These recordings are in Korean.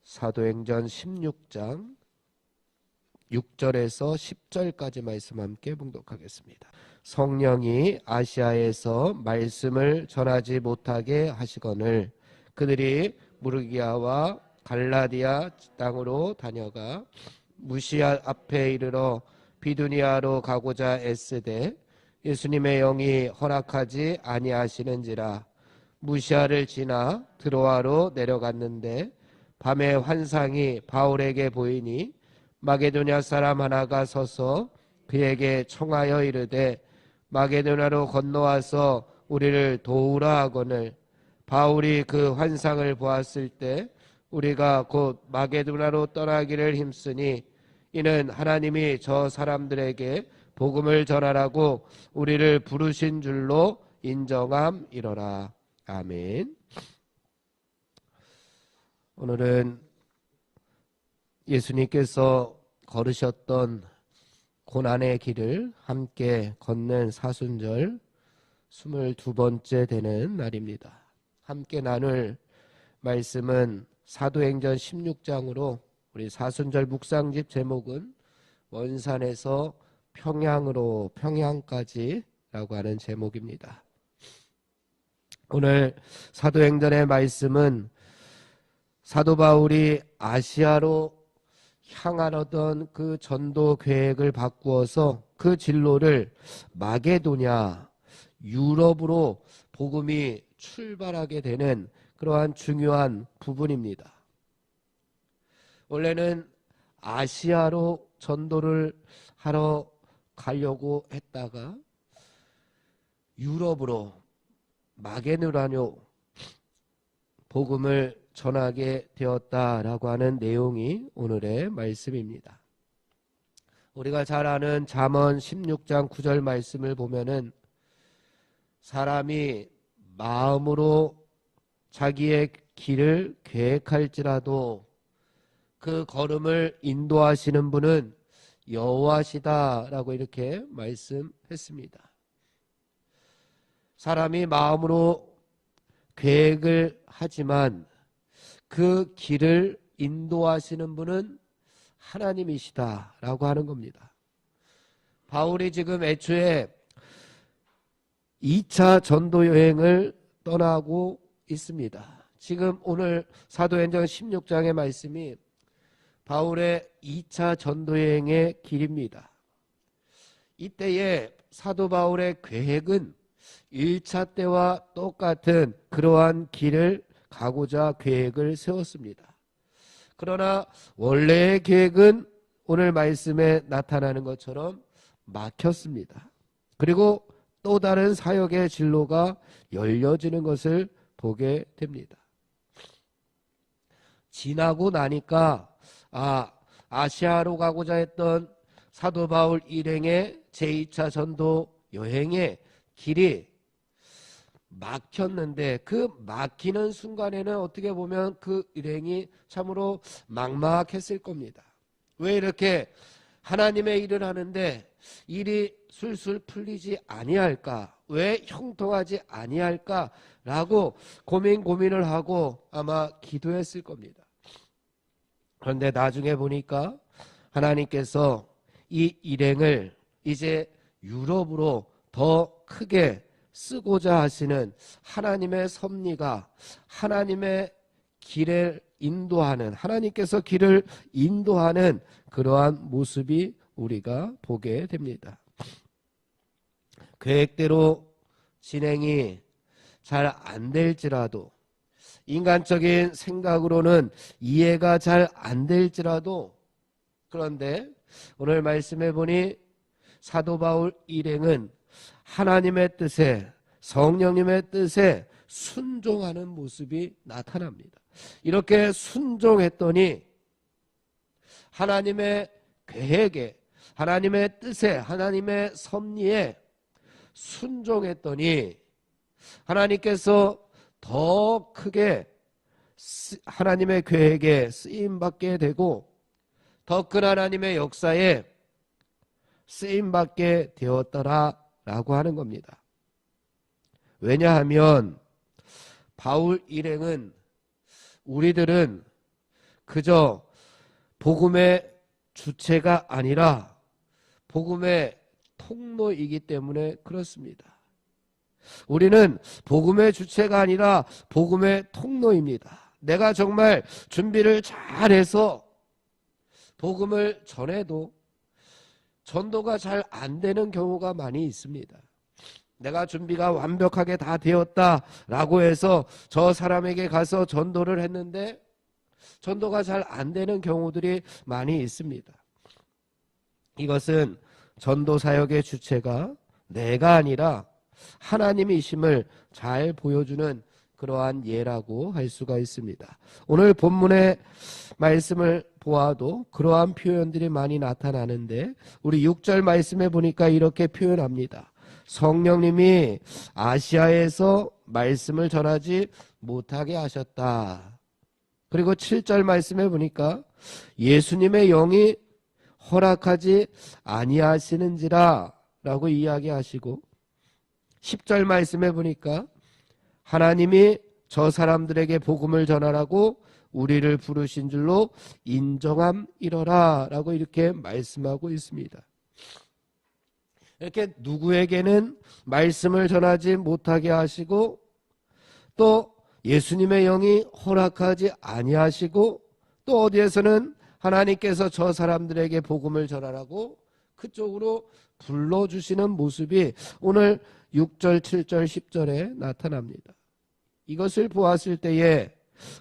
사도행전 16장 6절에서 10절까지 말씀 함께 봉독하겠습니다. 성령이 아시아에서 말씀을 전하지 못하게 하시거늘 그들이 무르기아와 갈라디아 땅으로 다녀가 무시아 앞에 이르러 비두니아로 가고자 애쓰되 예수님의 영이 허락하지 아니하시는지라. 무시아를 지나 드로아로 내려갔는데 밤에 환상이 바울에게 보이니 마게도냐 사람 하나가 서서 그에게 청하여 이르되 마게도냐로 건너와서 우리를 도우라 하거늘 바울이 그 환상을 보았을 때 우리가 곧 마게도냐로 떠나기를 힘쓰니 이는 하나님이 저 사람들에게 복음을 전하라고 우리를 부르신 줄로 인정함이로라. 아멘. 오늘은 예수님께서 걸으셨던 고난의 길을 함께 걷는 사순절 22번째 되는 날입니다. 함께 나눌 말씀은 사도행전 16장으로 우리 사순절 묵상집 제목은 원산에서 평양으로 평양까지라고 하는 제목입니다. 오늘 사도행전의 말씀은 사도 바울이 아시아로 향하던 그 전도 계획을 바꾸어서 그 진로를 마게도냐, 유럽으로 복음이 출발하게 되는 그러한 중요한 부분입니다. 원래는 아시아로 전도를 하러 가려고 했다가 유럽으로 마게도냐로 복음을 전하게 되었다라고 하는 내용이 오늘의 말씀입니다. 우리가 잘 아는 잠언 16장 9절 말씀을 보면은 사람이 마음으로 자기의 길을 계획할지라도 그 걸음을 인도하시는 분은 여호와시다라고 이렇게 말씀했습니다. 사람이 마음으로 계획을 하지만 그 길을 인도하시는 분은 하나님이시다라고 하는 겁니다. 바울이 지금 애초에 2차 전도 여행을 떠나고 있습니다. 지금 오늘 사도행전 16장의 말씀이 바울의 2차 전도 여행의 길입니다. 이때에 사도 바울의 계획은 1차 때와 똑같은 그러한 길을 가고자 계획을 세웠습니다. 그러나 원래의 계획은 오늘 말씀에 나타나는 것처럼 막혔습니다. 그리고 또 다른 사역의 진로가 열려지는 것을 보게 됩니다. 지나고 나니까 아시아로 가고자 했던 사도 바울 일행의 제2차 전도 여행의 길이 막혔는데 그 막히는 순간에는 어떻게 보면 그 일행이 참으로 막막했을 겁니다. 왜 이렇게 하나님의 일을 하는데 일이 술술 풀리지 아니할까? 왜 형통하지 아니할까라고 고민을 하고 아마 기도했을 겁니다. 그런데 나중에 보니까 하나님께서 이 일행을 이제 유럽으로 더 크게 쓰고자 하시는 하나님의 섭리가 하나님의 길을 인도하는 하나님께서 길을 인도하는 그러한 모습이 우리가 보게 됩니다. 계획대로 진행이 잘 안 될지라도 인간적인 생각으로는 이해가 잘 안 될지라도 그런데 오늘 말씀해 보니 사도 바울 일행은 하나님의 뜻에 성령님의 뜻에 순종하는 모습이 나타납니다. 이렇게 순종했더니 하나님의 계획에 하나님의 뜻에 하나님의 섭리에 순종했더니 하나님께서 더 크게 하나님의 계획에 쓰임받게 되고 더 큰 하나님의 역사에 쓰임받게 되었더라라고 하는 겁니다. 왜냐하면 바울 일행은 우리들은 그저 복음의 주체가 아니라 복음의 통로이기 때문에 그렇습니다. 우리는 복음의 주체가 아니라 복음의 통로입니다. 내가 정말 준비를 잘해서 복음을 전해도 전도가 잘 안 되는 경우가 많이 있습니다. 내가 준비가 완벽하게 다 되었다라고 해서 저 사람에게 가서 전도를 했는데 전도가 잘 안 되는 경우들이 많이 있습니다. 이것은 전도 사역의 주체가 내가 아니라 하나님이심을 잘 보여주는 그러한 예라고 할 수가 있습니다. 오늘 본문의 말씀을 보아도 그러한 표현들이 많이 나타나는데 우리 6절 말씀에 보니까 이렇게 표현합니다. 성령님이 아시아에서 말씀을 전하지 못하게 하셨다. 그리고 7절 말씀에 보니까 예수님의 영이 허락하지 아니하시는지라 라고 이야기하시고 10절 말씀에 보니까 하나님이 저 사람들에게 복음을 전하라고 우리를 부르신 줄로 인정함이러라 라고 이렇게 말씀하고 있습니다. 이렇게 누구에게는 말씀을 전하지 못하게 하시고 또 예수님의 영이 허락하지 아니하시고 또 어디에서는 하나님께서 저 사람들에게 복음을 전하라고 그쪽으로 불러주시는 모습이 오늘 6절, 7절, 10절에 나타납니다. 이것을 보았을 때에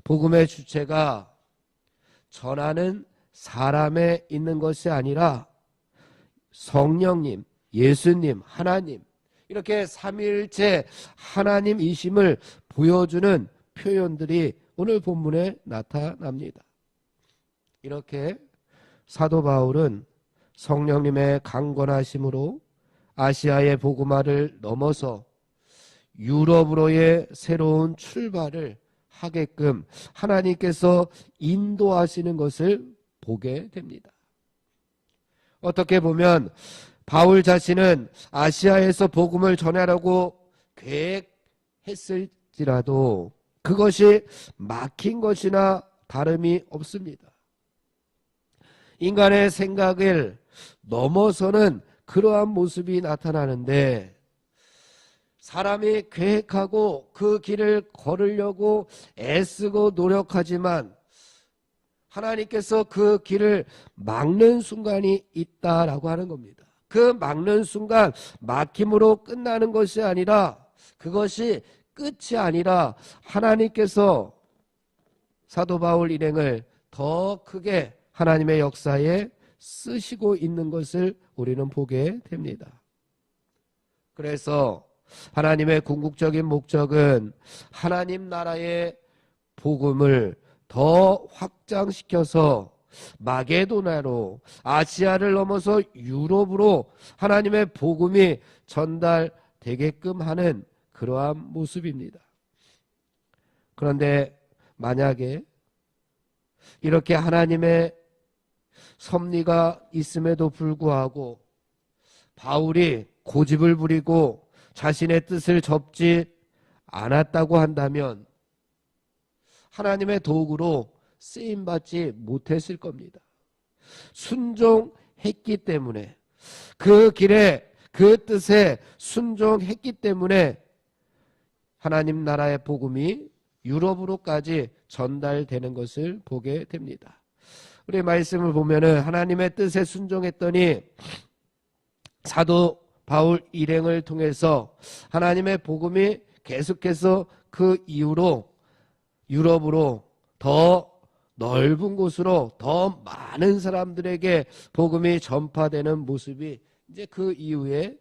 복음의 주체가 전하는 사람에 있는 것이 아니라 성령님, 예수님, 하나님 이렇게 삼위일체 하나님이심을 보여주는 표현들이 오늘 본문에 나타납니다. 이렇게 사도 바울은 성령님의 강권하심으로 아시아의 복음화를 넘어서 유럽으로의 새로운 출발을 하게끔 하나님께서 인도하시는 것을 보게 됩니다. 어떻게 보면 바울 자신은 아시아에서 복음을 전하려고 계획했을지라도 그것이 막힌 것이나 다름이 없습니다. 인간의 생각을 넘어서는 그러한 모습이 나타나는데 사람이 계획하고 그 길을 걸으려고 애쓰고 노력하지만 하나님께서 그 길을 막는 순간이 있다라고 하는 겁니다. 그 막는 순간 막힘으로 끝나는 것이 아니라 그것이 끝이 아니라 하나님께서 사도 바울 일행을 더 크게 하나님의 역사에 쓰시고 있는 것을 우리는 보게 됩니다. 그래서 하나님의 궁극적인 목적은 하나님 나라의 복음을 더 확장시켜서 마게도나로 아시아를 넘어서 유럽으로 하나님의 복음이 전달되게끔 하는 그러한 모습입니다. 그런데 만약에 이렇게 하나님의 섭리가 있음에도 불구하고 바울이 고집을 부리고 자신의 뜻을 접지 않았다고 한다면 하나님의 도구로 쓰임받지 못했을 겁니다. 순종했기 때문에 그 길에 그 뜻에 순종했기 때문에 하나님 나라의 복음이 유럽으로까지 전달되는 것을 보게 됩니다. 우리 말씀을 보면은 하나님의 뜻에 순종했더니 사도 바울 일행을 통해서 하나님의 복음이 계속해서 그 이후로 유럽으로 더 넓은 곳으로 더 많은 사람들에게 복음이 전파되는 모습이 이제 그 이후에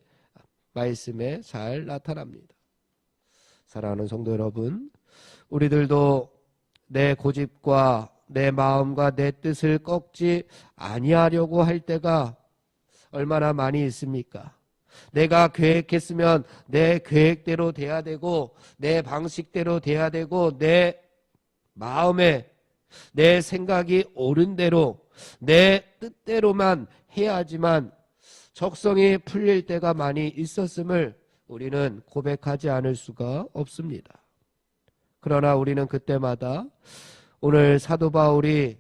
말씀에 잘 나타납니다. 사랑하는 성도 여러분, 우리들도 내 고집과 내 마음과 내 뜻을 꺾지 아니하려고 할 때가 얼마나 많이 있습니까? 내가 계획했으면 내 계획대로 돼야 되고 내 방식대로 돼야 되고 내 마음에 내 생각이 옳은 대로 내 뜻대로만 해야지만 적성이 풀릴 때가 많이 있었음을 우리는 고백하지 않을 수가 없습니다. 그러나 우리는 그때마다 오늘 사도 바울이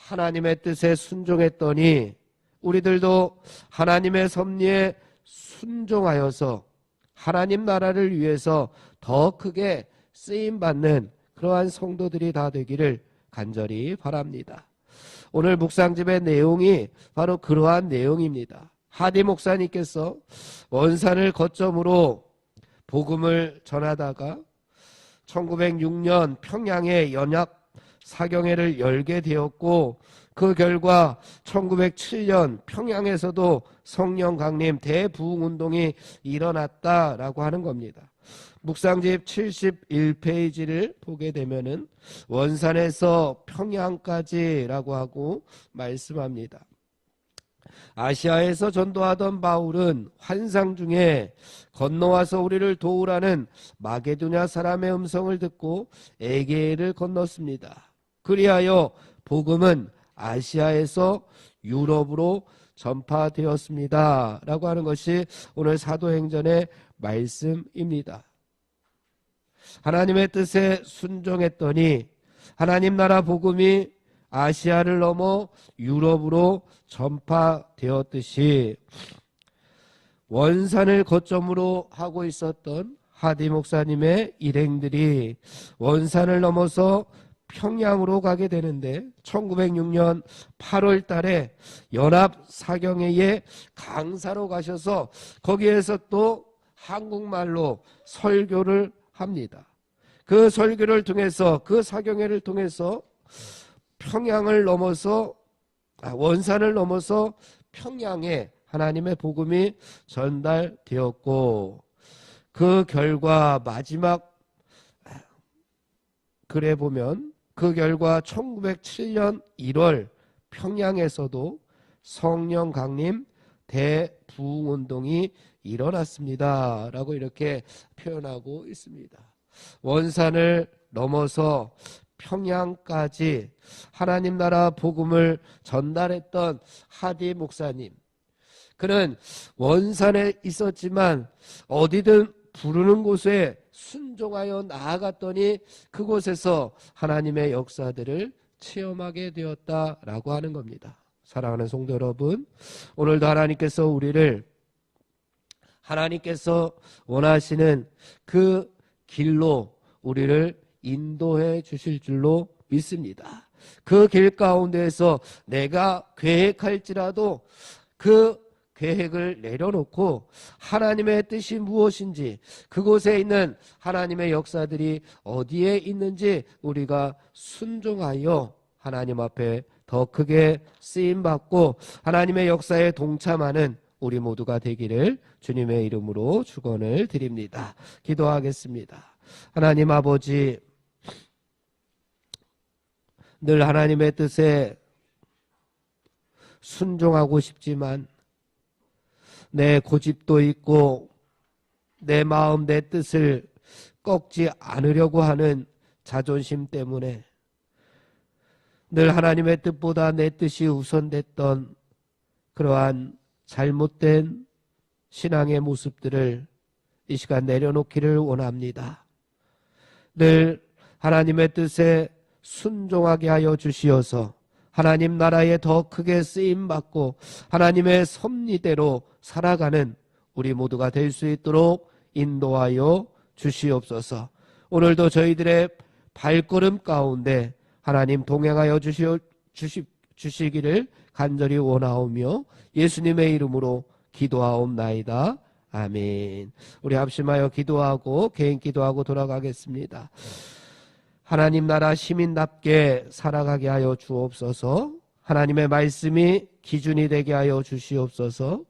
하나님의 뜻에 순종했더니 우리들도 하나님의 섭리에 순종하여서 하나님 나라를 위해서 더 크게 쓰임받는 그러한 성도들이 다 되기를 간절히 바랍니다. 오늘 묵상집의 내용이 바로 그러한 내용입니다. 하디 목사님께서 원산을 거점으로 복음을 전하다가 1906년 평양에 연합 사경회를 열게 되었고 그 결과 1907년 평양에서도 성령 강림 대부흥운동이 일어났다라고 하는 겁니다. 묵상집 71페이지를 보게 되면은 원산에서 평양까지라고 하고 말씀합니다. 아시아에서 전도하던 바울은 환상 중에 건너와서 우리를 도우라는 마게도냐 사람의 음성을 듣고 에게를 건넜습니다. 그리하여 복음은 아시아에서 유럽으로 전파되었습니다. 라고 하는 것이 오늘 사도행전의 말씀입니다. 하나님의 뜻에 순종했더니 하나님 나라 복음이 아시아를 넘어 유럽으로 전파되었듯이 원산을 거점으로 하고 있었던 하디 목사님의 일행들이 원산을 넘어서 평양으로 가게 되는데 1906년 8월 달에 연합사경회에 강사로 가셔서 거기에서 또 한국말로 설교를 합니다. 그 설교를 통해서 그 사경회를 통해서 평양을 넘어서 원산을 넘어서 평양에 하나님의 복음이 전달되었고 그 결과 마지막 글에 보면 그 결과 1907년 1월 평양에서도 성령 강림 대부흥운동이 일어났습니다. 라고 이렇게 표현하고 있습니다. 원산을 넘어서 평양까지 하나님 나라 복음을 전달했던 하디 목사님. 그는 원산에 있었지만 어디든 부르는 곳에 순종하여 나아갔더니 그곳에서 하나님의 역사들을 체험하게 되었다라고 하는 겁니다. 사랑하는 성도 여러분, 오늘도 하나님께서 우리를 하나님께서 원하시는 그 길로 우리를 인도해 주실 줄로 믿습니다. 그 길 가운데에서 내가 계획할지라도 그 계획을 내려놓고 하나님의 뜻이 무엇인지 그곳에 있는 하나님의 역사들이 어디에 있는지 우리가 순종하여 하나님 앞에 더 크게 쓰임받고 하나님의 역사에 동참하는 우리 모두가 되기를 주님의 이름으로 축원을 드립니다. 기도하겠습니다. 하나님 아버지, 늘 하나님의 뜻에 순종하고 싶지만 내 고집도 있고 내 마음 내 뜻을 꺾지 않으려고 하는 자존심 때문에 늘 하나님의 뜻보다 내 뜻이 우선됐던 그러한 잘못된 신앙의 모습들을 이 시간 내려놓기를 원합니다. 늘 하나님의 뜻에 순종하게 하여 주시어서 하나님 나라에 더 크게 쓰임받고 하나님의 섭리대로 살아가는 우리 모두가 될 수 있도록 인도하여 주시옵소서. 오늘도 저희들의 발걸음 가운데 하나님 동행하여 주시기를 간절히 원하오며 예수님의 이름으로 기도하옵나이다. 아멘. 우리 합심하여 기도하고 개인 기도하고 돌아가겠습니다. 하나님 나라 시민답게 살아가게 하여 주옵소서. 하나님의 말씀이 기준이 되게 하여 주시옵소서.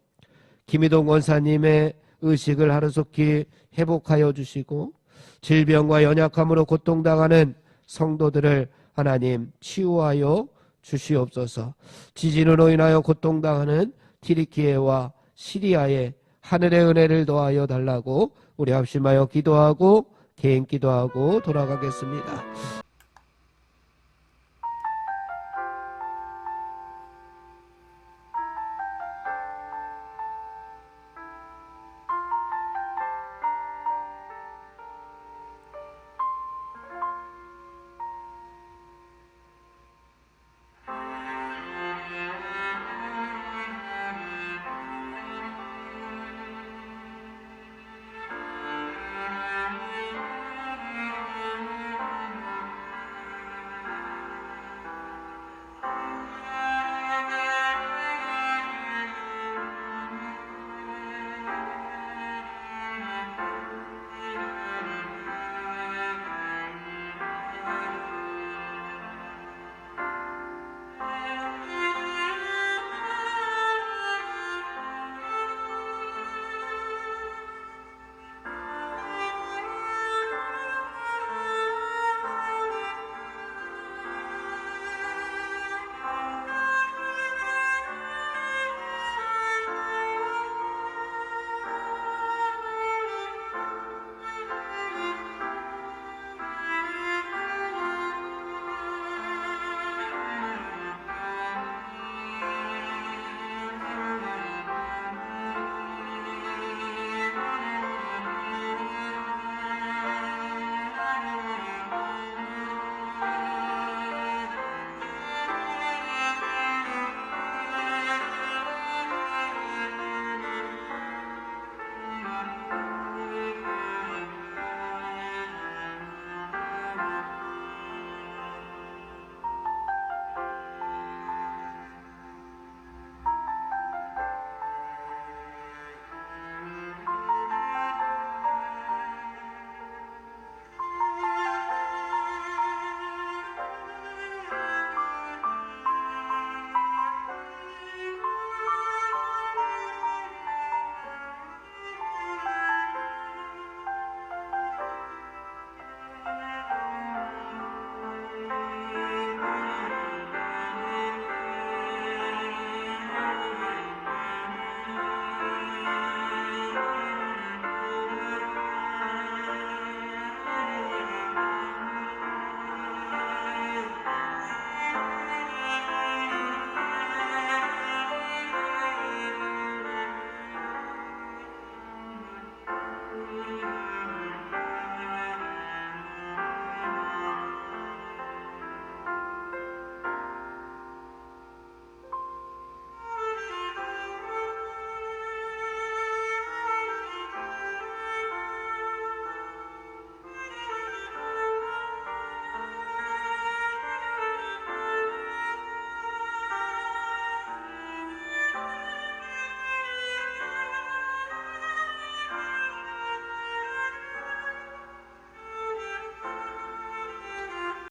김희동 원사님의 의식을 하루속히 회복하여 주시고 질병과 연약함으로 고통당하는 성도들을 하나님 치유하여 주시옵소서. 지진으로 인하여 고통당하는 튀르키예와 시리아에 하늘의 은혜를 더하여 달라고 우리 합심하여 기도하고 개인 기도하고 돌아가겠습니다.